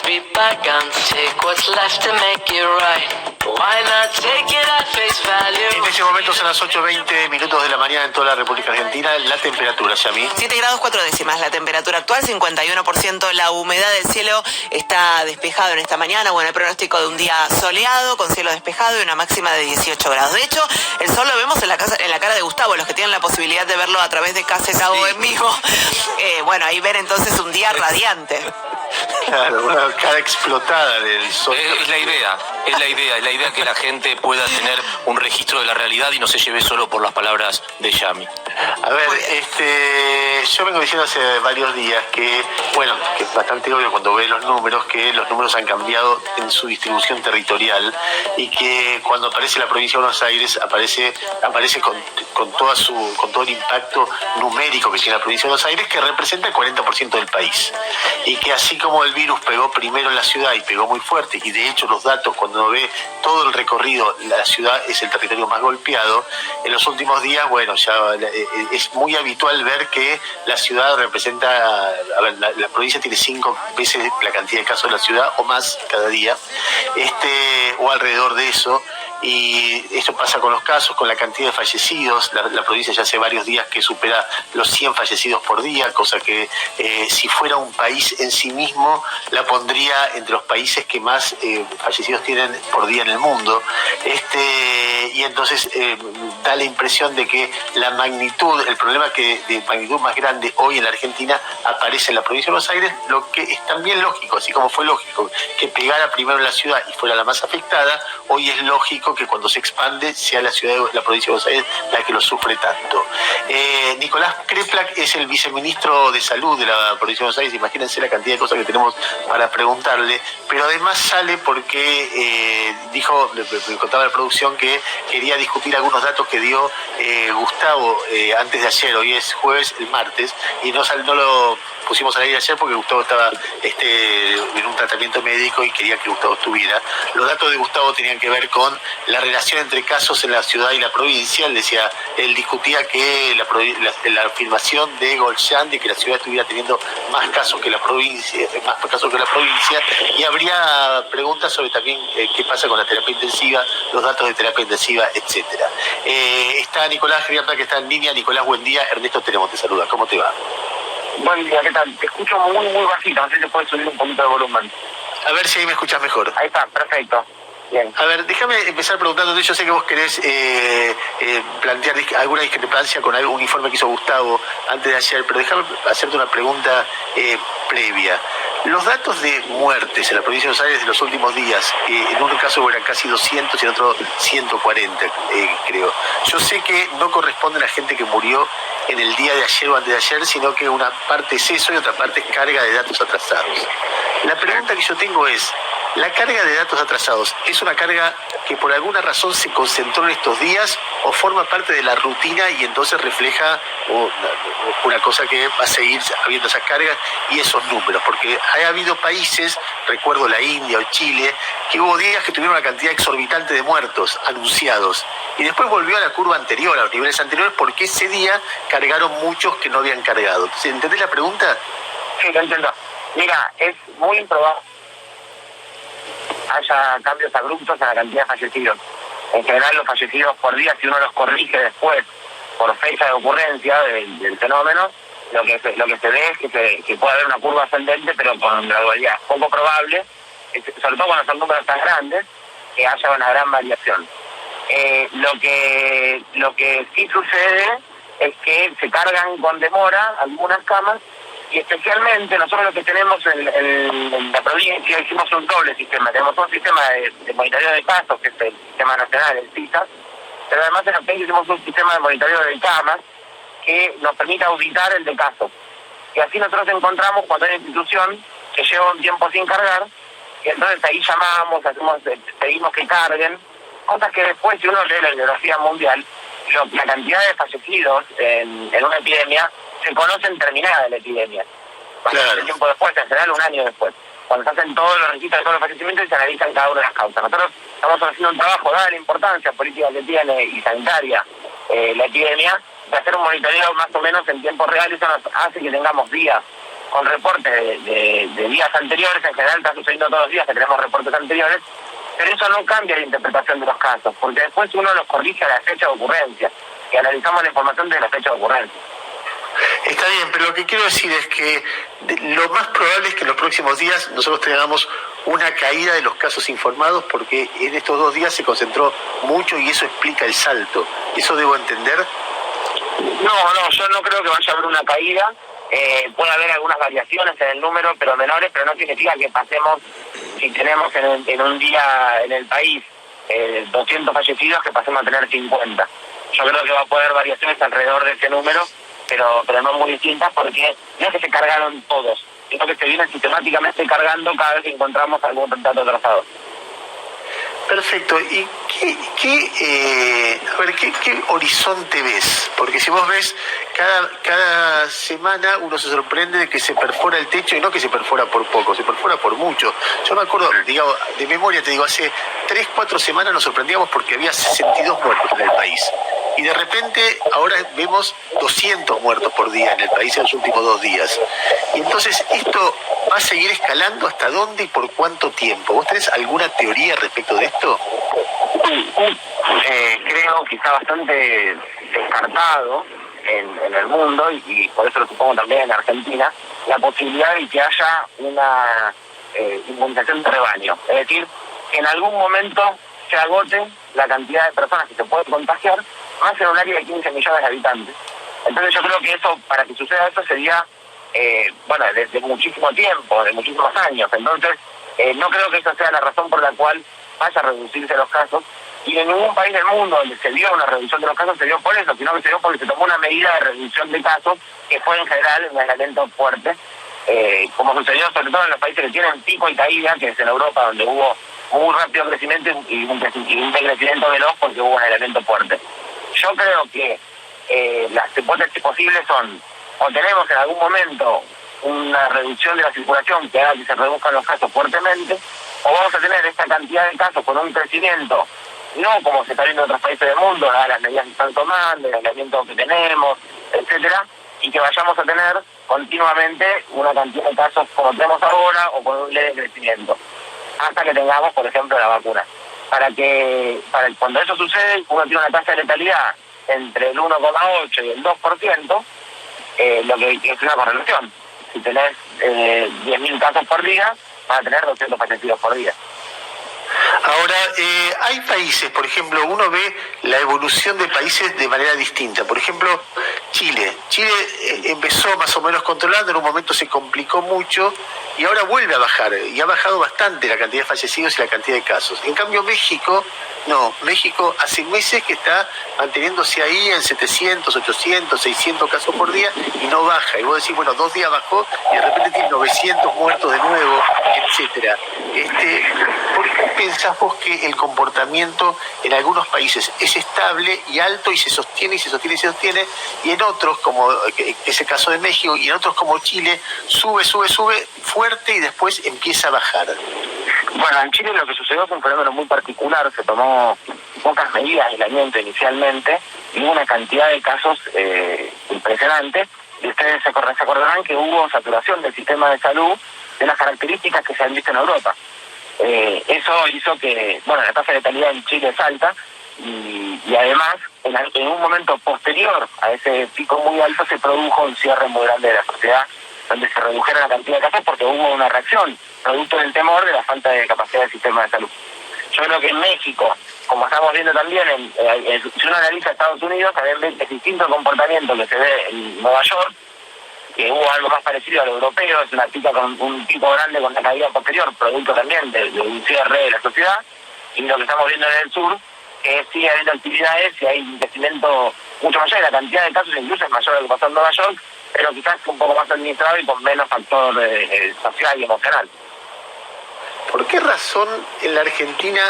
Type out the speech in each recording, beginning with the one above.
be bygones, take what's left to make it right. Why not take it at face value? En este momento son las 8:20 de la mañana en toda la República Argentina. La temperatura, Yami. 7 grados 4 décimas la temperatura actual, 51%. La humedad del cielo está despejado en esta mañana. Bueno, el pronóstico de un día soleado, con cielo despejado y una máxima de 18 grados. De hecho, el sol lo vemos en la cara de Gustavo, los que tienen la posibilidad de verlo a través de Caseta o en vivo. Bueno, ahí ver entonces un día radiante. Claro, una cara explotada del sol. Es la idea que la gente pueda tener un registro de la realidad y no se lleve solo por las palabras de Yami. A ver, yo vengo diciendo hace varios días que, bueno, que es bastante obvio cuando ve los números, que los números han cambiado en su distribución territorial y que cuando aparece la provincia de Buenos Aires aparece con todo el impacto numérico que tiene la provincia de Buenos Aires, que representa el 40% del país. Y que así como el virus pegó primero en la ciudad y pegó muy fuerte, y de hecho los datos, cuando uno ve todo el recorrido, la ciudad es el territorio más golpeado, en los últimos días, bueno, ya es muy habitual ver que la ciudad representa, a ver, la provincia tiene 5 veces la cantidad de casos de la ciudad o más cada día, o alrededor de eso. Y eso pasa con los casos, con la cantidad de fallecidos. La provincia ya hace varios días que supera los 100 fallecidos por día, cosa que si fuera un país en sí mismo la pondría entre los países que más fallecidos tienen por día en el mundo. Y entonces da la impresión de que la magnitud, el problema que de magnitud más grande hoy en la Argentina aparece en la provincia de Buenos Aires, lo que es también lógico, así como fue lógico que pegara primero en la ciudad y fuera la más afectada, hoy es lógico que cuando se expande sea la provincia de Buenos Aires la que lo sufre tanto. Nicolás Kreplak es el viceministro de Salud de la provincia de Buenos Aires. Imagínense la cantidad de cosas que tenemos para preguntarle, pero además sale porque me contaba la producción que quería discutir algunos datos que dio Gustavo antes de ayer. Hoy es jueves, el martes, y no lo pusimos al aire ayer porque Gustavo estaba en un tratamiento médico y quería que Gustavo estuviera. Los datos de Gustavo tenían que ver con la relación entre casos en la ciudad y la provincia. Él discutía que la afirmación de Golchan de que la ciudad estuviera teniendo más casos que la provincia, y habría preguntas sobre también qué pasa con la terapia intensiva, los datos de terapia intensiva, etcétera. Está Nicolás Griapa, que está en línea. Nicolás, buen día. Ernesto Tenemos te saluda. ¿Cómo te va? Buen día, ¿qué tal? Te escucho muy bajito, no sé si puedes subir un poquito de volumen. A ver si ahí me escuchas mejor. Ahí está, perfecto. Bien. A ver, déjame empezar preguntándote. Yo sé que vos querés plantear alguna discrepancia con algún informe que hizo Gustavo antes de ayer, pero déjame hacerte una pregunta previa. Los datos de muertes en la provincia de Buenos Aires de los últimos días, en un caso eran casi 200 y en otro 140, creo. Yo sé que no corresponden a gente que murió en el día de ayer o antes de ayer, sino que una parte es eso y otra parte es carga de datos atrasados. La pregunta que yo tengo es, ¿la carga de datos atrasados es una carga que por alguna razón se concentró en estos días o forma parte de la rutina y entonces refleja una cosa que va a seguir habiendo esas cargas y esos números? Porque ha habido países, recuerdo la India o Chile, que hubo días que tuvieron una cantidad exorbitante de muertos anunciados y después volvió a la curva anterior, a los niveles anteriores, porque ese día cargaron muchos que no habían cargado. Entonces, ¿entendés la pregunta? Sí, lo entiendo. Mira, es muy improbable haya cambios abruptos en la cantidad de fallecidos. En general, los fallecidos por día, si uno los corrige después por fecha de ocurrencia del fenómeno, lo que se ve es que puede haber una curva ascendente, pero con gradualidad. Es poco probable, sobre todo cuando son números tan grandes, que haya una gran variación. Lo que sí sucede es que se cargan con demora algunas camas, y especialmente nosotros lo que tenemos en la provincia, hicimos un doble sistema. Tenemos un sistema de monitoreo de casos, que es el sistema nacional, el CISAS, pero además en la provincia hicimos un sistema de monitoreo de camas que nos permite auditar el de casos. Y así nosotros encontramos cuando hay una institución que lleva un tiempo sin cargar, y entonces ahí llamamos, pedimos que carguen, cosas que después, si uno lee la bibliografía mundial, la cantidad de fallecidos en una epidemia se conocen terminada la epidemia. Bastante tiempo después, en general un año después. Cuando se hacen todos los registros de todos los fallecimientos y se analizan cada una de las causas. Nosotros estamos haciendo un trabajo, dada la importancia política que tiene y sanitaria la epidemia, de hacer un monitoreo más o menos en tiempo real. Eso nos hace que tengamos días con reportes de días anteriores. En general está sucediendo todos los días que tenemos reportes anteriores, pero eso no cambia la interpretación de los casos, porque después uno los corrige a la fecha de ocurrencia, y analizamos la información de la fecha de ocurrencia. Está bien, pero lo que quiero decir es que lo más probable es que en los próximos días nosotros tengamos una caída de los casos informados, porque en estos 2 días se concentró mucho y eso explica el salto. ¿Eso debo entender? No, yo no creo que vaya a haber una caída. Puede haber algunas variaciones en el número, pero menores, pero no significa que pasemos, si tenemos en un día en el país 200 fallecidos, que pasemos a tener 50. Yo creo que va a poder haber variaciones alrededor de ese número, pero no muy distintas, porque no es que se cargaron todos, sino que se vienen sistemáticamente cargando cada vez que encontramos algún dato trazado. Perfecto. ¿Y qué horizonte ves? Porque si vos ves, cada semana uno se sorprende de que se perfora el techo, y no que se perfora por poco, se perfora por mucho. Yo me acuerdo, digamos, de memoria te digo, hace 3-4 semanas nos sorprendíamos porque había 62 muertos en el país. Y de repente ahora vemos 200 muertos por día en el país en los últimos 2 días. Y entonces, ¿esto va a seguir escalando? ¿Hasta dónde y por cuánto tiempo? ¿Vos tenés alguna teoría respecto de esto? Creo quizá bastante descartado en el mundo, y por eso lo supongo también en Argentina, la posibilidad de que haya una inmunización de rebaño. Es decir, que en algún momento se agote la cantidad de personas que se pueden contagiar, más en un área de 15 millones de habitantes. Entonces yo creo que eso, para que suceda eso, sería desde muchísimo tiempo, de muchísimos años. Entonces no creo que esa sea la razón por la cual vaya a reducirse los casos, y en ningún país del mundo donde se dio una reducción de los casos se dio por eso, sino que se dio porque se tomó una medida de reducción de casos que fue en general un aislamiento fuerte, como sucedió sobre todo en los países que tienen pico y caída, que es en Europa, donde hubo muy rápido crecimiento y un decrecimiento veloz porque hubo un aislamiento fuerte. Yo creo que las hipótesis posibles son: o tenemos en algún momento una reducción de la circulación que haga que se reduzcan los casos fuertemente, o vamos a tener esta cantidad de casos con un crecimiento, no como se está viendo en otros países del mundo, las medidas que están tomando, el aislamiento que tenemos, etcétera, y que vayamos a tener continuamente una cantidad de casos como tenemos ahora, o con un leve crecimiento, hasta que tengamos, por ejemplo, la vacuna. Cuando eso sucede, uno tiene una tasa de letalidad entre el 1,8 y el 2%, lo que es una correlación. Si tenés 10.000 casos por día, vas a tener 200 fallecidos por día. Ahora, hay países, por ejemplo, uno ve la evolución de países de manera distinta. Por ejemplo, Chile. Chile empezó más o menos controlando, en un momento se complicó mucho y ahora vuelve a bajar. Y ha bajado bastante la cantidad de fallecidos y la cantidad de casos. En cambio, México, no. México hace meses que está manteniéndose ahí en 700, 800, 600 casos por día y no baja. Y vos decís, bueno, 2 días bajó y de repente tiene 900 muertos de nuevo, etcétera. ¿Por qué pensás vos que el comportamiento en algunos países es estable y alto y se sostiene y se sostiene y se sostiene, y en otros, como ese caso de México, y en otros como Chile, sube fuerte y después empieza a bajar? Bueno, en Chile lo que sucedió fue un fenómeno muy particular. Se tomó pocas medidas de aislamiento inicialmente y hubo una cantidad de casos impresionante, y ustedes se acordarán que hubo saturación del sistema de salud de las características que se han visto en Europa. Eso hizo que, la tasa de letalidad en Chile es alta, y además, en un momento posterior a ese pico muy alto, se produjo un cierre muy grande de la sociedad, donde se redujeron la cantidad de casos porque hubo una reacción, producto del temor de la falta de capacidad del sistema de salud. Yo creo que en México, como estamos viendo también, si uno analiza Estados Unidos, también ve el distinto comportamiento que se ve en Nueva York, que hubo algo más parecido al europeo, es una pica con un pico grande con la caída posterior, producto también de un cierre de la sociedad, y lo que estamos viendo en el sur, que sigue habiendo actividades y hay un crecimiento mucho mayor, y la cantidad de casos incluso es mayor de lo que pasó en Nueva York, pero quizás un poco más administrado y con menos factor social y emocional. ¿Por qué razón en la Argentina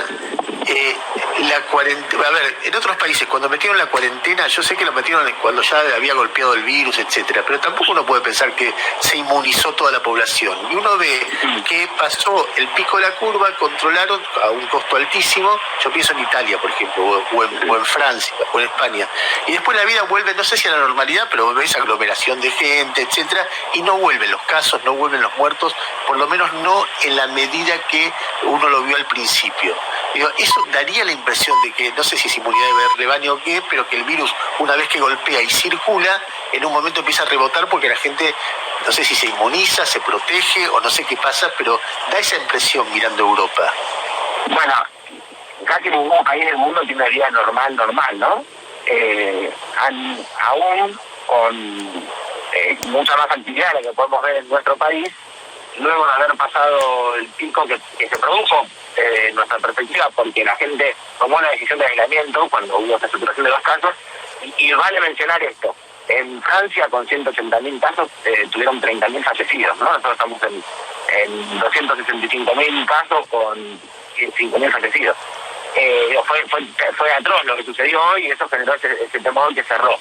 La cuarentena, a ver, en otros países cuando metieron la cuarentena, yo sé que lo metieron cuando ya había golpeado el virus, etcétera, pero tampoco uno puede pensar que se inmunizó toda la población. Y uno ve que pasó el pico de la curva, controlaron a un costo altísimo, yo pienso en Italia, por ejemplo, o en Francia, o en España, y después la vida vuelve, no sé si a la normalidad, pero ves aglomeración de gente, etcétera, y no vuelven los casos, no vuelven los muertos, por lo menos no en la medida que uno lo vio al principio. Digo, eso daría la impresión de que, no sé si es inmunidad de rebaño o qué, pero que el virus, una vez que golpea y circula, en un momento empieza a rebotar porque la gente, no sé si se inmuniza, se protege o no sé qué pasa, pero da esa impresión mirando Europa. Bueno, casi ningún país del mundo tiene una vida normal, ¿no? Aún con mucha más actividad de la que podemos ver en nuestro país, luego de haber pasado el pico que se produjo en nuestra perspectiva, porque la gente tomó la decisión de aislamiento cuando hubo esta saturación de los casos, y vale mencionar esto, en Francia con 180.000 casos tuvieron 30.000 fallecidos, ¿no? Nosotros estamos en 265.000 casos con 5.000 fallecidos. Fue atroz lo que sucedió hoy y eso generó ese temor que cerró.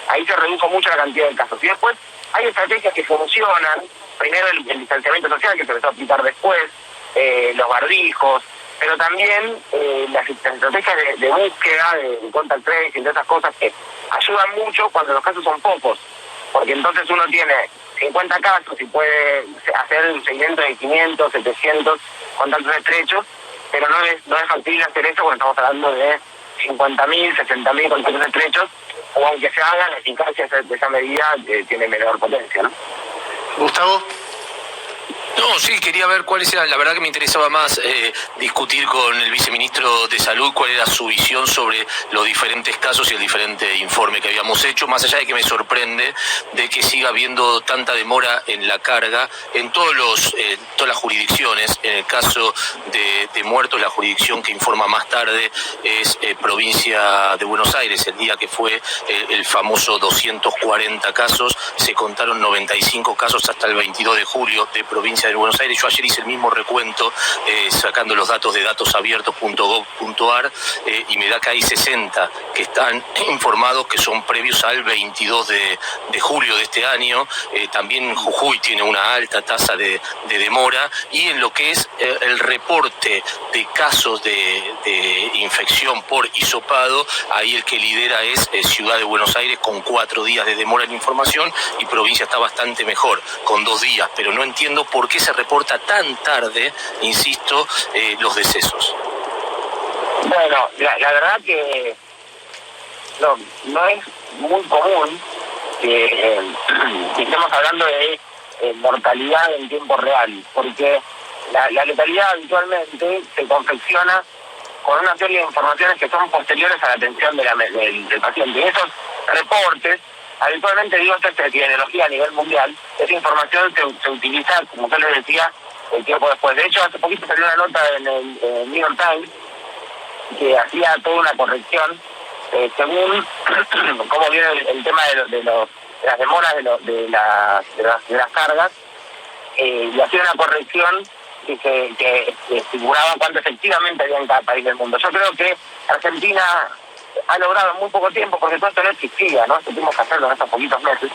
Ahí se redujo mucho la cantidad de casos. Y después hay estrategias que funcionan. Primero el distanciamiento social que se empezó a aplicar después, los barbijos, pero también las estrategias de búsqueda, de contact tracing, de esas cosas que ayudan mucho cuando los casos son pocos. Porque entonces uno tiene 50 casos y puede hacer un seguimiento de 500, 700 contactos estrechos, pero no es factible hacer eso cuando estamos hablando de 50.000, 60.000 contactos estrechos, o aunque se haga, la eficacia de esa medida tiene menor potencia, ¿no? Gustavo. No, sí, quería ver cuáles eran, la verdad que me interesaba más discutir con el viceministro de Salud cuál era su visión sobre los diferentes casos y el diferente informe que habíamos hecho, más allá de que me sorprende de que siga habiendo tanta demora en la carga en todas las jurisdicciones. En el caso de muertos, la jurisdicción que informa más tarde es provincia de Buenos Aires. El día que fue el famoso 240 casos, se contaron 95 casos hasta el 22 de julio de provincia de Buenos Aires. Yo ayer hice el mismo recuento sacando los datos de datosabiertos.gov.ar y me da que hay 60 que están informados que son previos al 22 de julio de este año. También Jujuy tiene una alta tasa de demora, y en lo que es el reporte de casos de infección por hisopado, ahí el que lidera es Ciudad de Buenos Aires con 4 días de demora en información, y provincia está bastante mejor con 2 días, pero no entiendo por qué se reporta tan tarde, insisto, los decesos. Bueno, la verdad que no es muy común que estemos hablando de mortalidad en tiempo real, porque la letalidad habitualmente se confecciona con una serie de informaciones que son posteriores a la atención del paciente. Y esos reportes, habitualmente digo, esta epidemiología a nivel mundial, esa información se utiliza, como yo les decía, el tiempo después. De hecho, hace poquito salió una nota en el New York Times que hacía toda una corrección según cómo viene el tema de las demoras de las cargas, y hacía una corrección que figuraba cuánto efectivamente había en cada país del mundo. Yo creo que Argentina ha logrado en muy poco tiempo, porque todo esto no existía, ¿no? Tuvimos que hacerlo en estos poquitos meses.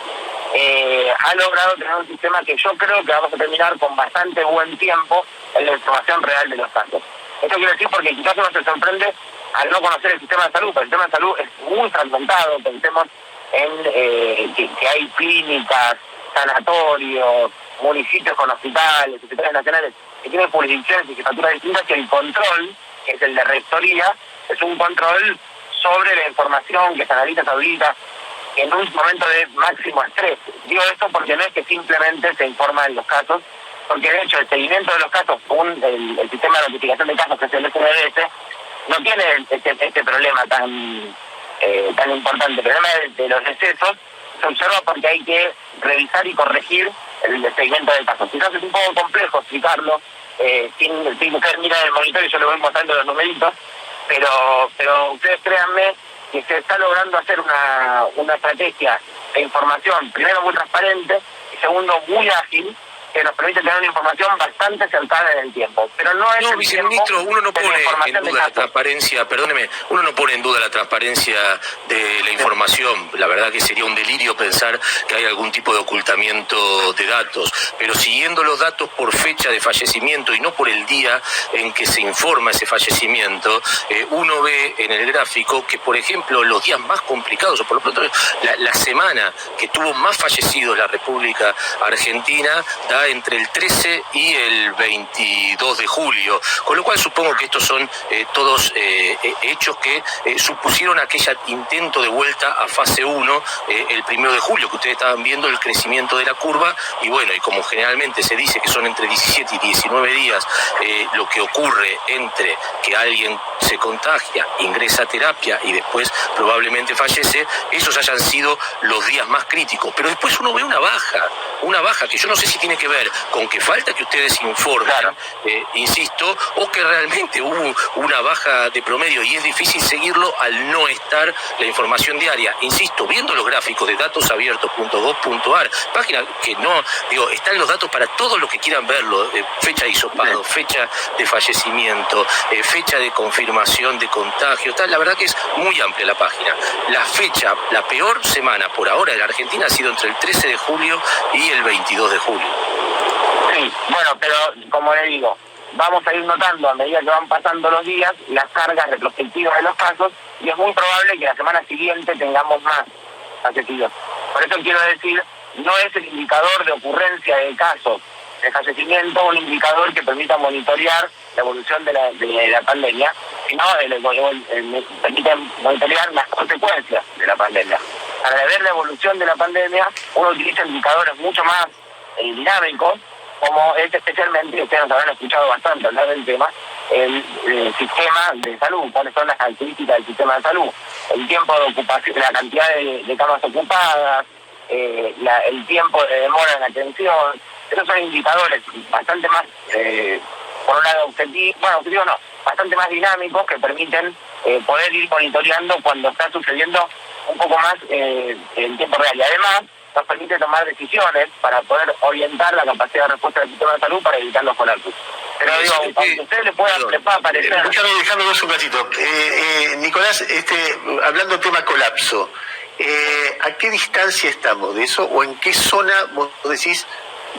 Ha logrado tener un sistema que yo creo que vamos a terminar con bastante buen tiempo en la información real de los casos. Esto quiero decir porque quizás uno se sorprende al no conocer el sistema de salud, pero el sistema de salud es muy fragmentado. Pensemos en que hay clínicas, sanatorios, municipios con hospitales, hospitales nacionales, que tienen jurisdicciones y jefaturas distintas, que el control, que es el de rectoría, es un control sobre la información que se analiza, se audita, en un momento de máximo estrés. Digo esto porque no es que simplemente se informan los casos, porque de hecho el seguimiento de los casos, según el sistema de notificación de casos, que es el SBS, no tiene este problema tan importante. El problema de los decesos se observa porque hay que revisar y corregir el seguimiento de casos. Quizás es un poco complejo explicarlo sin ustedes miran el monitor y yo le voy mostrando los numeritos, pero ustedes créanme que se está logrando hacer una estrategia de información, primero muy transparente y segundo muy ágil, que nos permite tener una información bastante cercana en el tiempo. Pero no es No, el viceministro, tiempo uno no de la pone en información de duda la casos. transparencia, perdóneme, uno no pone en duda la transparencia de la información. La verdad que sería un delirio pensar que hay algún tipo de ocultamiento de datos, pero siguiendo los datos por fecha de fallecimiento y no por el día en que se informa ese fallecimiento, uno ve en el gráfico que, por ejemplo, los días más complicados, o por lo pronto la semana que tuvo más fallecidos la República Argentina, da entre el 13 y el 22 de julio, con lo cual supongo que estos son todos hechos que supusieron aquel intento de vuelta a fase 1 el 1 de julio, que ustedes estaban viendo el crecimiento de la curva, y bueno, y como generalmente se dice que son entre 17 y 19 días lo que ocurre entre que alguien se contagia, ingresa a terapia y después probablemente fallece, esos hayan sido los días más críticos. Pero después uno ve una baja que yo no sé si tiene que ver con que falta que ustedes informen, claro, insisto, o que realmente hubo una baja de promedio y es difícil seguirlo al no estar la información diaria. Insisto, viendo los gráficos de datosabiertos.gov.ar, página que no, digo, están los datos para todos los que quieran verlo, fecha de hisopado, fecha de fallecimiento, fecha de confirmación de contagio, está, la verdad que es muy amplia la página. La fecha, la peor semana por ahora de la Argentina ha sido entre el 13 de julio y el 22 de julio. Sí, bueno, pero como le digo, vamos a ir notando a medida que van pasando los días las cargas retrospectivas de los casos y es muy probable que la semana siguiente tengamos más fallecidos. Por eso quiero decir, no es el indicador de ocurrencia de casos de fallecimiento un indicador que permita monitorear la evolución de la pandemia, sino permite monitorear las consecuencias de la pandemia. Para ver la evolución de la pandemia, uno utiliza indicadores mucho más dinámicos, como es especialmente, ustedes nos habrán escuchado bastante hablar del tema, el sistema de salud, cuáles son las características del sistema de salud, el tiempo de ocupación, la cantidad de camas ocupadas, el tiempo de demora en atención. Esos son indicadores bastante más, por un lado objetivos no, bastante más dinámicos que permiten poder ir monitoreando cuando está sucediendo un poco más en tiempo real. Y además nos permite tomar decisiones para poder orientar la capacidad de respuesta del sistema de salud para evitar los colapsos. Pero digo, aunque a usted le pueda parecer... Déjame un ratito. Nicolás, hablando del tema colapso, ¿a qué distancia estamos de eso? ¿O en qué zona, vos decís,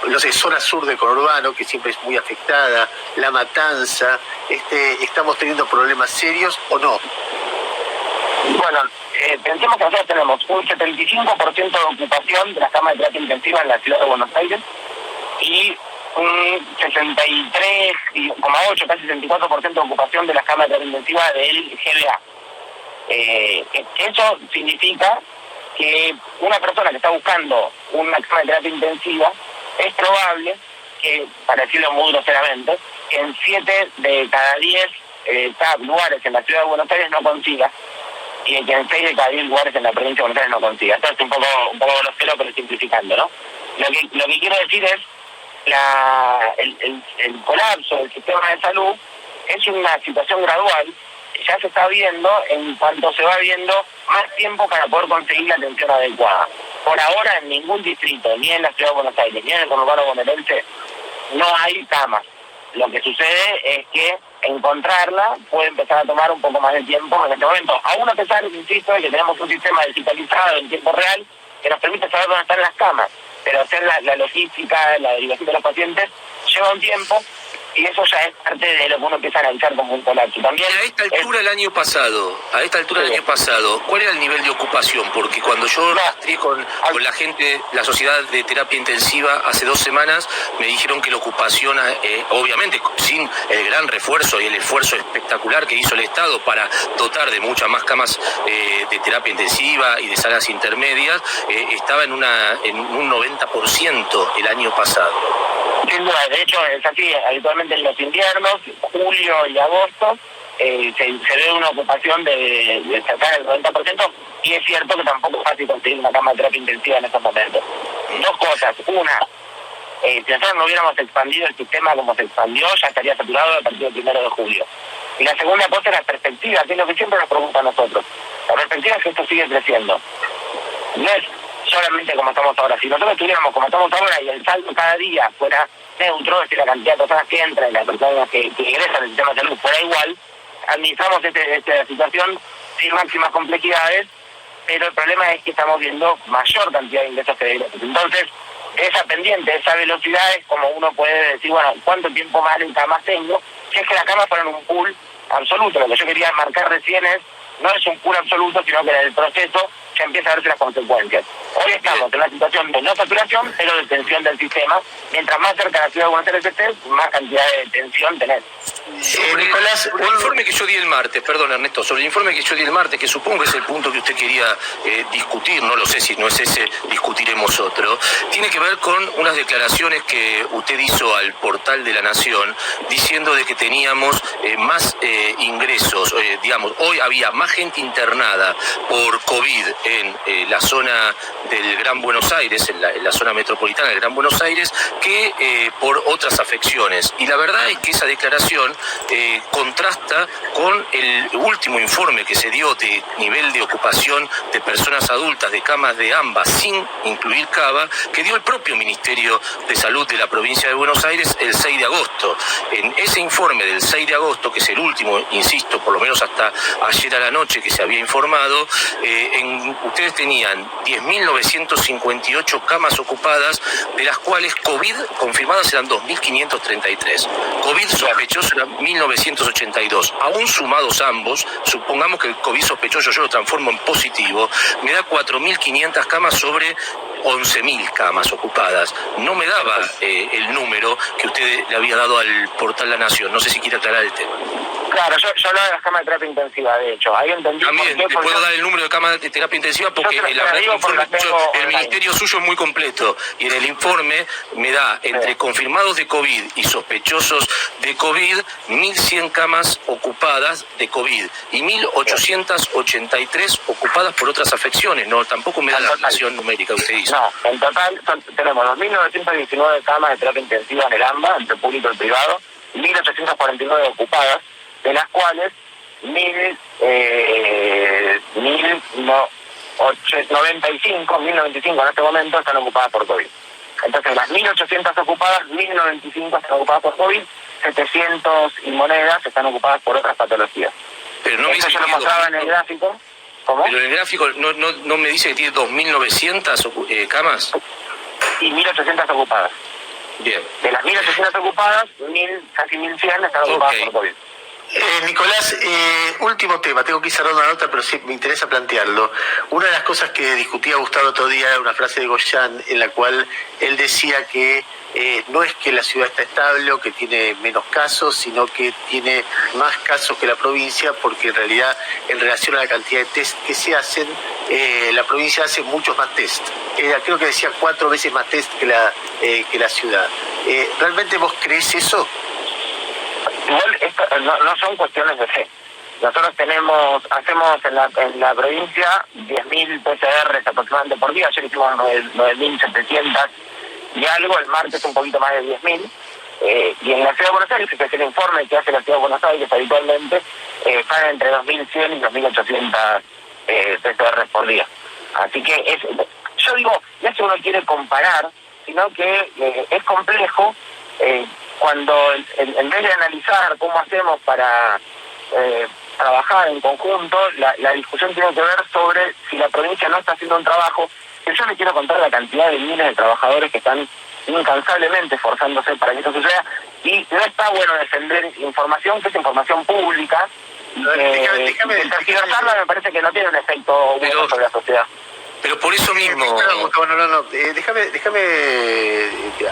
no sé, zona sur de conurbano, que siempre es muy afectada, La Matanza, estamos teniendo problemas serios o no? Bueno, pensemos que nosotros tenemos un 75% de ocupación de las camas de terapia intensiva en la ciudad de Buenos Aires y un 63,8, casi 64% de ocupación de las camas de terapia intensiva del GBA. Eso significa que una persona que está buscando una cama de terapia intensiva es probable que, para decirlo muy groseramente, que en 7 de cada 10 lugares en la ciudad de Buenos Aires no consiga, y que en 6 de cada 10 lugares en la provincia de Buenos Aires no consiga. Esto es un poco grosero, pero simplificando, ¿no? Lo que quiero decir es el colapso del sistema de salud es una situación gradual que ya se está viendo en cuanto se va viendo más tiempo para poder conseguir la atención adecuada. Por ahora en ningún distrito, ni en la ciudad de Buenos Aires, ni en el conurbano bonaerense, no hay camas. Lo que sucede es que encontrarla puede empezar a tomar un poco más de tiempo en este momento. Aún a pesar, insisto, de que tenemos un sistema digitalizado en tiempo real que nos permite saber dónde están las camas, pero hacer la logística, la derivación de los pacientes, lleva un tiempo y eso ya es parte de lo que uno empieza a analizar como un colapso. También a esta altura del año pasado, ¿cuál era el nivel de ocupación? Porque cuando yo rastreé con la gente, la sociedad de terapia intensiva hace 2 semanas, me dijeron que la ocupación, obviamente sin el gran refuerzo y el esfuerzo espectacular que hizo el Estado para dotar de muchas más camas de terapia intensiva y de salas intermedias, estaba en un 90% el año pasado. Sin duda, de hecho es así, habitualmente en los inviernos, julio y agosto, se ve una ocupación de cerca del 90%, y es cierto que tampoco es fácil conseguir una cama de terapia intensiva en estos momentos. 2 cosas. Una, si nosotros no hubiéramos expandido el sistema como se expandió, ya estaría saturado a partir del 1 de julio. Y la segunda cosa es la perspectiva, que es lo que siempre nos preocupa a nosotros. La perspectiva es que esto sigue creciendo. No es solamente como estamos ahora. Si nosotros tuviéramos como estamos ahora y el saldo cada día fuera neutro, es decir, la cantidad de personas que entran y las personas que ingresan al sistema de salud fuera igual, administramos esta situación sin máximas complejidades, pero el problema es que estamos viendo mayor cantidad de ingresos que de egresos. Entonces, esa pendiente, esa velocidad es como uno puede decir, bueno, ¿cuánto tiempo más en camas tengo? Si es que las camas fueron un pool absoluto, lo que yo quería marcar recién no es un pool absoluto, sino que en el proceso ya empieza a verse las consecuencias. Hoy estamos en una situación de no saturación, pero de tensión del sistema. Mientras más cerca de la ciudad de Buenos Aires estés, más cantidad de tensión tenés. Nicolás, el informe que yo di el martes, perdón Ernesto, sobre el informe que yo di el martes, que supongo que es el punto que usted quería discutir, no lo sé si no es ese, discutiremos otro, tiene que ver con unas declaraciones que usted hizo al portal de La Nación, diciendo de que teníamos más ingresos, digamos, hoy había más gente internada por COVID en la zona del Gran Buenos Aires, en la zona metropolitana del Gran Buenos Aires, que por otras afecciones. Y la verdad es que esa declaración contrasta con el último informe que se dio de nivel de ocupación de personas adultas de camas de AMBA sin incluir CABA, que dio el propio Ministerio de Salud de la provincia de Buenos Aires el 6 de agosto. En ese informe del 6 de agosto, que es el último, insisto, por lo menos hasta ayer a la noche que se había informado, ustedes tenían 10.958 camas ocupadas, de las cuales COVID confirmadas eran 2.533. COVID sospechoso eran 1.982. Aún sumados ambos, supongamos que el COVID sospechoso yo lo transformo en positivo, me da 4.500 camas sobre 11.000 camas ocupadas. No me daba el número que usted le había dado al portal La Nación. No sé si quiere aclarar el tema. Claro, yo hablaba de las camas de terapia intensiva, de hecho. Ahí entendí. También te puedo dar el número de camas de terapia intensiva porque el ministerio suyo es muy completo y en el informe me da entre confirmados de COVID y sospechosos de COVID 1.100 camas ocupadas de COVID y 1.883 ocupadas por otras afecciones. No, tampoco me da la relación numérica que usted hizo. No, en total tenemos 2.919 camas de terapia intensiva en el AMBA, entre público y privado, 1.849 ocupadas, de las cuales 1.095 en este momento están ocupadas por COVID. Entonces, las 1.800 ocupadas, 1.095 están ocupadas por COVID, 700 y monedas están ocupadas por otras patologías. Pero no me dice yo lo mostraba en el gráfico. ¿Cómo? Pero en el gráfico no me dice que tiene 2.900 camas. Y 1.800 ocupadas. Bien. De las 1.800 ocupadas, casi 1.100 están ocupadas por COVID. Nicolás, último tema, tengo que ir cerrando una nota, pero sí me interesa plantearlo. Una de las cosas que discutía Gustavo otro día era una frase de Goyan en la cual él decía que no es que la ciudad está estable o que tiene menos casos, sino que tiene más casos que la provincia, porque en realidad, en relación a la cantidad de test que se hacen, la provincia hace muchos más test. Creo que decía 4 veces más test que la ciudad. ¿Realmente vos crees eso? Igual no son cuestiones de fe. Nosotros hacemos en la provincia 10.000 PCRs aproximadamente por día. Ayer hicimos 9.700 y algo, el martes un poquito más de 10.000. Y en la ciudad de Buenos Aires, que es el informe que hace la ciudad de Buenos Aires habitualmente, están entre 2.100 y 2.800 PCRs por día. Así que yo digo, no es que uno quiere comparar, sino que es complejo cuando en vez de analizar cómo hacemos para trabajar en conjunto, la discusión tiene que ver sobre si la provincia no está haciendo un trabajo, que yo le quiero contar la cantidad de miles de trabajadores que están incansablemente esforzándose para que eso suceda, y no está bueno defender información que es información pública, tergiversarla me parece que no tiene un efecto bueno sobre la sociedad. Pero por eso mismo... No. Déjame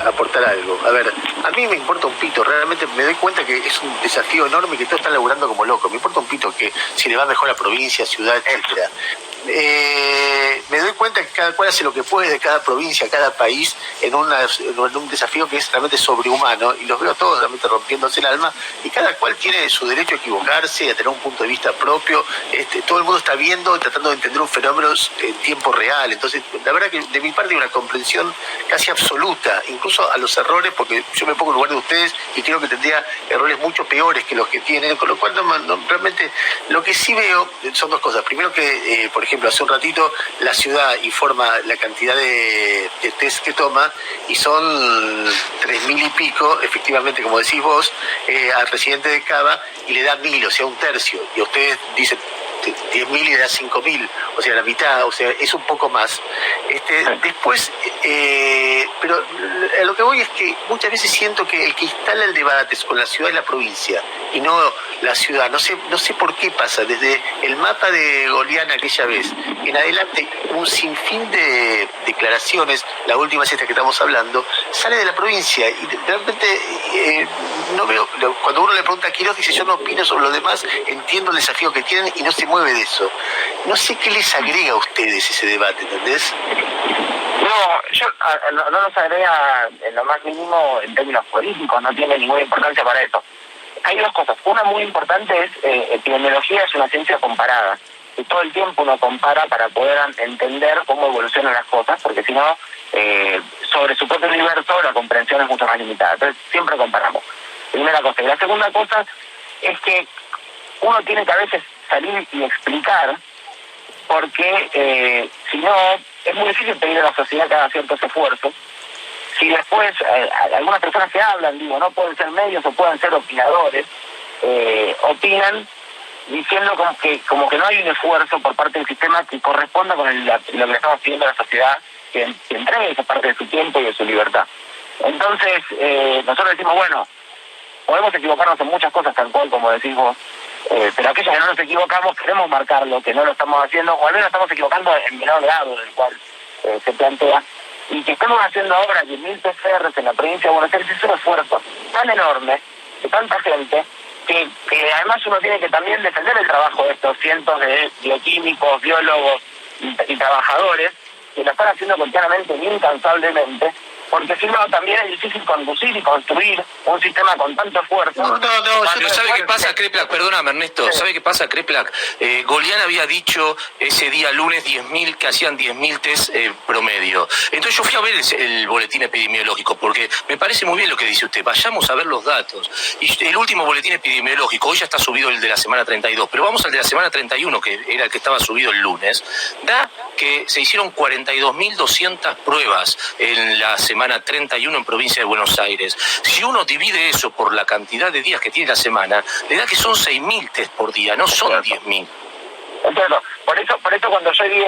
aportar algo. A ver, a mí me importa un pito. Realmente me doy cuenta que es un desafío enorme, que todos están laburando como locos. Me importa un pito que si le va mejor a provincia, ciudad, etcétera. Me doy cuenta que cada cual hace lo que puede de cada provincia, cada país, en un desafío que es realmente sobrehumano, y los veo todos realmente rompiéndose el alma, y cada cual tiene su derecho a equivocarse, a tener un punto de vista propio. Todo el mundo está viendo y tratando de entender un fenómeno en tiempo real. Entonces, la verdad que de mi parte hay una comprensión casi absoluta, incluso a los errores, porque yo me pongo en lugar de ustedes y creo que tendría errores mucho peores que los que tienen, con lo cual realmente lo que sí veo son dos cosas. Primero que, por ejemplo, hace un ratito la ciudad informa la cantidad de test que toma, y son 3.000 y pico, efectivamente, como decís vos, al residente de Cava, y le da 1.000, o sea, un tercio, y ustedes dicen 10.000 y le da 5.000, o sea, la mitad, o sea, es un poco más. Después, pero a lo que voy es que muchas veces siento que el que instala el debate es con la ciudad y la provincia, y no la ciudad. No sé por qué pasa, desde el mapa de Goliana aquella vez en adelante, un sinfín de declaraciones, la última es esta que estamos hablando, sale de la provincia, y realmente no veo, cuando uno le pregunta a Quiroz, dice: yo no opino sobre los demás, entiendo el desafío que tienen, y no se mueve de eso. No sé qué les agrega a ustedes ese debate, ¿entendés? No nos agrega en lo más mínimo en términos políticos, no tiene ninguna importancia para eso. Hay dos cosas. Una muy importante es, epidemiología es una ciencia comparada, y todo el tiempo uno compara para poder entender cómo evolucionan las cosas, porque si no, sobre su propio universo la comprensión es mucho más limitada. Entonces siempre comparamos. Primera cosa. Y la segunda cosa es que uno tiene que a veces salir y explicar, porque si no, es muy difícil pedir a la sociedad que haga ciertos esfuerzos. Si después algunas personas que hablan, no pueden ser medios o pueden ser opinadores, opinan diciendo como que no hay un esfuerzo por parte del sistema que corresponda con lo que le estamos pidiendo a la sociedad, que entregue esa parte de su tiempo y de su libertad. Entonces, nosotros decimos, bueno, podemos equivocarnos en muchas cosas, tal cual como decís vos, pero aquellas que no nos equivocamos queremos marcarlo, que no lo estamos haciendo, o al menos estamos equivocando en menor grado del cual se plantea, y que estamos haciendo ahora 10.000 PCRs en la provincia de Buenos Aires. Es un esfuerzo tan enorme de tanta gente que además uno tiene que también defender el trabajo de estos cientos de bioquímicos, biólogos y trabajadores que lo están haciendo continuamente y incansablemente, porque si no también es difícil conducir y construir un sistema con tanto esfuerzo. Pero ¿sabe qué pasa, Kreplak? Perdóname, Ernesto. Sí. ¿Sabe qué pasa, Kreplak? Goliana había dicho ese día lunes 10.000, que hacían 10.000 test promedio. Entonces yo fui a ver el boletín epidemiológico, porque me parece muy bien lo que dice usted. Vayamos a ver los datos. Y el último boletín epidemiológico, hoy ya está subido el de la semana 32, pero vamos al de la semana 31, que era el que estaba subido el lunes, da que se hicieron 42.200 pruebas en la semana 31 en provincia de Buenos Aires. Si uno divide eso por la cantidad de días que tiene la semana, le da que son 6.000 test por día, no son 10.000. Entiendo. Por eso cuando yo vi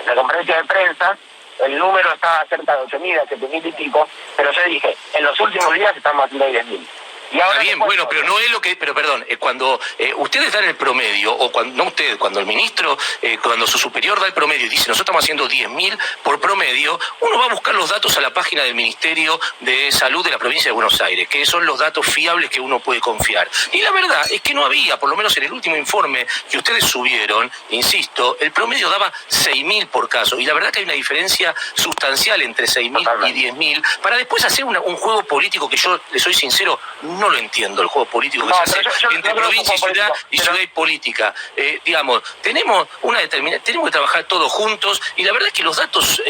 la conferencia de prensa, el número estaba cerca de 8.000, a 7.000 y pico, pero yo dije, en los últimos días estamos haciendo 10.000. Está bien, bueno, pero no es lo que... Pero perdón, cuando ustedes dan el promedio, o cuando, no ustedes, cuando el ministro, cuando su superior da el promedio y dice, nosotros estamos haciendo 10.000 por promedio, uno va a buscar los datos a la página del Ministerio de Salud de la provincia de Buenos Aires, que son los datos fiables que uno puede confiar. Y la verdad es que no había, por lo menos en el último informe que ustedes subieron, insisto, el promedio daba 6.000 por caso, y la verdad que hay una diferencia sustancial entre 6.000 y 10.000, para después hacer un juego político que yo, le soy sincero, no lo entiendo, el juego político que se hace entre provincia y ciudad, ciudad y política. Digamos, tenemos que trabajar todos juntos, y la verdad es que los datos,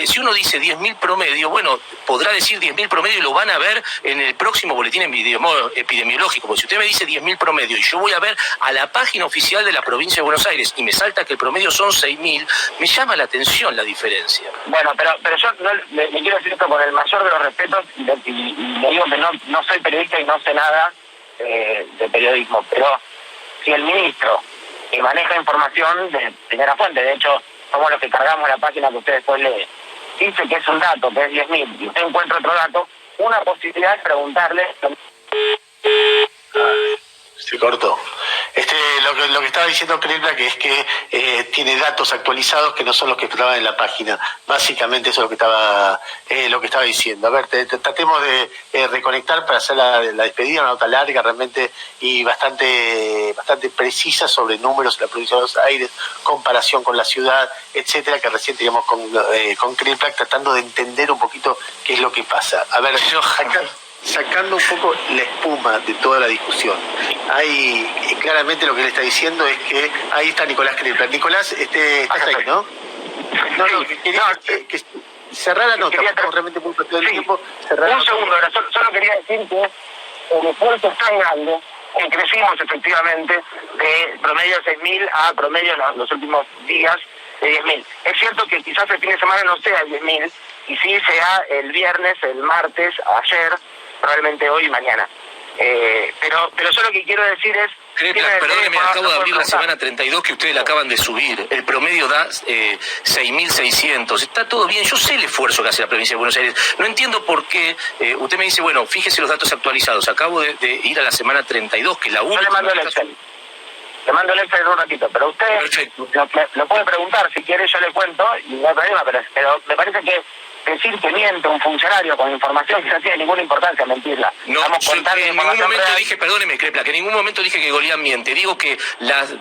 si uno dice 10.000 promedio, bueno, podrá decir 10.000 promedio y lo van a ver en el próximo boletín epidemiológico, porque si usted me dice 10.000 promedio y yo voy a ver a la página oficial de la provincia de Buenos Aires y me salta que el promedio son 6.000, me llama la atención la diferencia. Bueno, pero yo le quiero decir esto con el mayor de los respetos, y le digo que no soy periodista y no sé nada de periodismo, pero si el ministro que maneja información de primera fuente, de hecho somos los que cargamos la página que usted después lee, dice que es un dato, que es 10.000, y usted encuentra otro dato, una posibilidad es preguntarle... Se cortó. Lo que estaba diciendo Kreplak, que es que tiene datos actualizados que no son los que estaban en la página. Básicamente eso es lo que estaba diciendo. A ver, tratemos de reconectar para hacer la despedida, una nota larga realmente y bastante precisa sobre números en la provincia de Buenos Aires, comparación con la ciudad, etcétera, que recién teníamos con Kreplak, tratando de entender un poquito qué es lo que pasa. A ver, acá, sacando un poco la espuma de toda la discusión, hay claramente lo que él está diciendo es que ahí está Nicolás Kreplak. Nicolás, estás ahí, ¿no? No, que cerrar la nota, estamos realmente muy corto del tiempo. Un segundo, solo quería decir que el esfuerzo es tan grande que crecimos efectivamente de promedio 6.000 a promedio los últimos días de 10.000. Es cierto que quizás el fin de semana no sea 10.000, y sí sea el viernes, el martes, ayer, probablemente hoy y mañana. Pero yo lo que quiero decir es... Perdóneme, acabo de abrir la semana 32 que ustedes la acaban de subir. El promedio da 6.600. Está todo bien. Yo sé el esfuerzo que hace la provincia de Buenos Aires. No entiendo por qué. Usted me dice, bueno, fíjese los datos actualizados. Acabo de ir a la semana 32, que es la última. Yo le mando el Excel. Le mando el Excel en un ratito. Pero usted lo puede preguntar. Si quiere, yo le cuento y no hay problema. Pero me parece que decir que miente un funcionario con información que no tiene ninguna importancia, mentirla. No, en ningún momento dije, perdóneme, Crepla, que en ningún momento dije que Goliat miente. Digo que las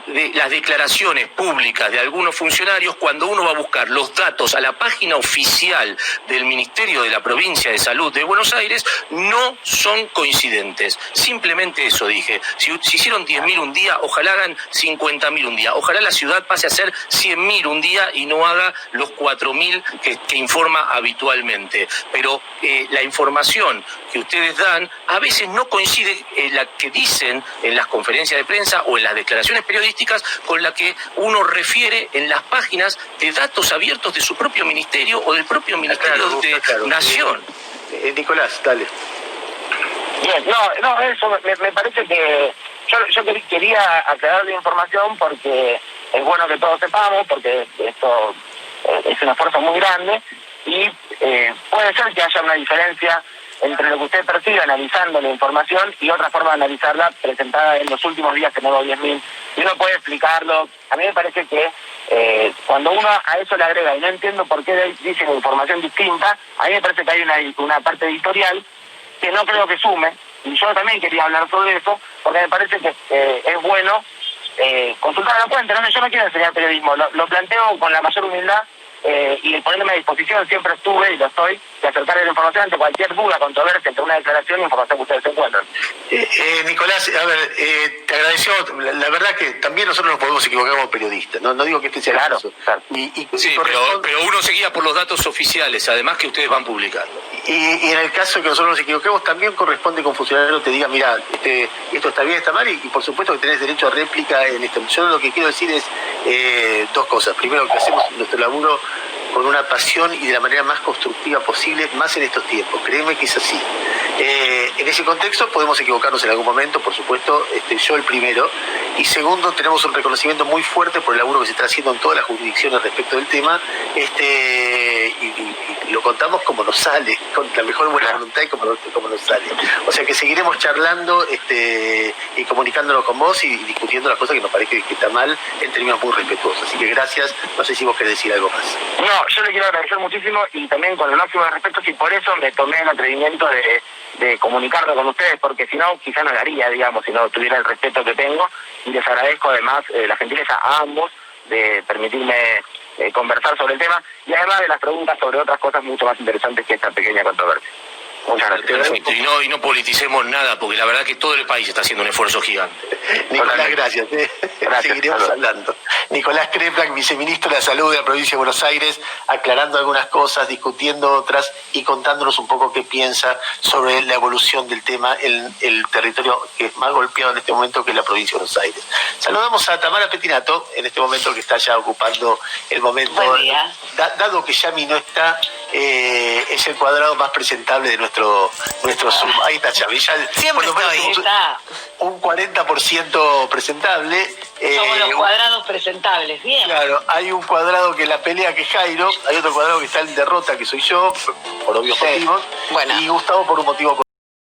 declaraciones públicas de algunos funcionarios, cuando uno va a buscar los datos a la página oficial del Ministerio de la Provincia de Salud de Buenos Aires, no son coincidentes. Simplemente eso dije. Si hicieron 10.000 un día, ojalá hagan 50.000 un día. Ojalá la ciudad pase a ser 100.000 un día y no haga los 4.000 que informa habitualmente. Pero la información que ustedes dan a veces no coincide en la que dicen en las conferencias de prensa o en las declaraciones periodísticas con la que uno refiere en las páginas de datos abiertos de su propio ministerio o del propio Ministerio de Nación. Nicolás, dale. Bien, no, eso me parece que yo quería aclarar la información porque es bueno que todos sepamos, porque esto es un esfuerzo muy grande. Y puede ser que haya una diferencia entre lo que usted percibe analizando la información y otra forma de analizarla presentada en los últimos días que no hubo 10.000. Y uno puede explicarlo. A mí me parece que cuando uno a eso le agrega, y no entiendo por qué dicen información distinta, a mí me parece que hay una parte editorial que no creo que sume. Y yo también quería hablar sobre eso, porque me parece que es bueno consultar a la fuente. Yo no quiero enseñar periodismo, lo planteo con la mayor humildad. Y poniéndome a disposición, siempre estuve y lo estoy, de acercar la información ante cualquier duda, controversia entre una declaración y información que ustedes encuentran. Nicolás, a ver, te agradeció. La verdad que también nosotros nos podemos equivocar como periodistas, no digo que este sea claro, el caso. Claro. Sí, pero uno se guía por los datos oficiales, además que ustedes van publicando. Y en el caso que nosotros nos equivoquemos, también corresponde que un funcionario te diga, mira, esto está bien, está mal, y por supuesto que tenés derecho a réplica en esto. Yo lo que quiero decir es dos cosas. Primero, que hacemos nuestro laburo con una pasión y de la manera más constructiva posible, más en estos tiempos. Créeme que es así. En ese contexto podemos equivocarnos en algún momento, por supuesto, yo el primero. Y segundo, tenemos un reconocimiento muy fuerte por el laburo que se está haciendo en todas las jurisdicciones respecto del tema, y lo contamos como nos sale, con la mejor buena voluntad y como nos sale. O sea que seguiremos charlando y comunicándonos con vos y discutiendo las cosas que nos parece que está mal en términos muy respetuosos. Así que gracias. No sé si vos querés decir algo más. No, yo le quiero agradecer muchísimo y también con el máximo de respeto, y por eso me tomé el atrevimiento de comunicarlo con ustedes, porque si no, quizá no lo haría, digamos, si no tuviera el respeto que tengo. Y les agradezco además la gentileza a ambos de permitirme conversar sobre el tema y además de las preguntas sobre otras cosas mucho más interesantes que esta pequeña controversia. Muchas gracias. Y no politicemos nada, porque la verdad que todo el país está haciendo un esfuerzo gigante. Nicolás, gracias. Seguiremos hablando. Nicolás Crepla, viceministro de la Salud de la Provincia de Buenos Aires, aclarando algunas cosas, discutiendo otras y contándonos un poco qué piensa sobre la evolución del tema en el territorio que es más golpeado en este momento, que es la Provincia de Buenos Aires. Saludamos a Tamara Pettinato, en este momento que está ya ocupando el momento. Buen día. Dado que Yami no está, es el cuadrado más presentable de nuestro Zoom. Ahí está Yami. Siempre estoy. Un 40% presentable. Somos los cuadrados presentables, bien. Claro, hay un cuadrado que la pelea, que es Jairo, hay otro cuadrado que está en derrota, que soy yo, por obvios motivos, Bueno. y Gustavo por un motivo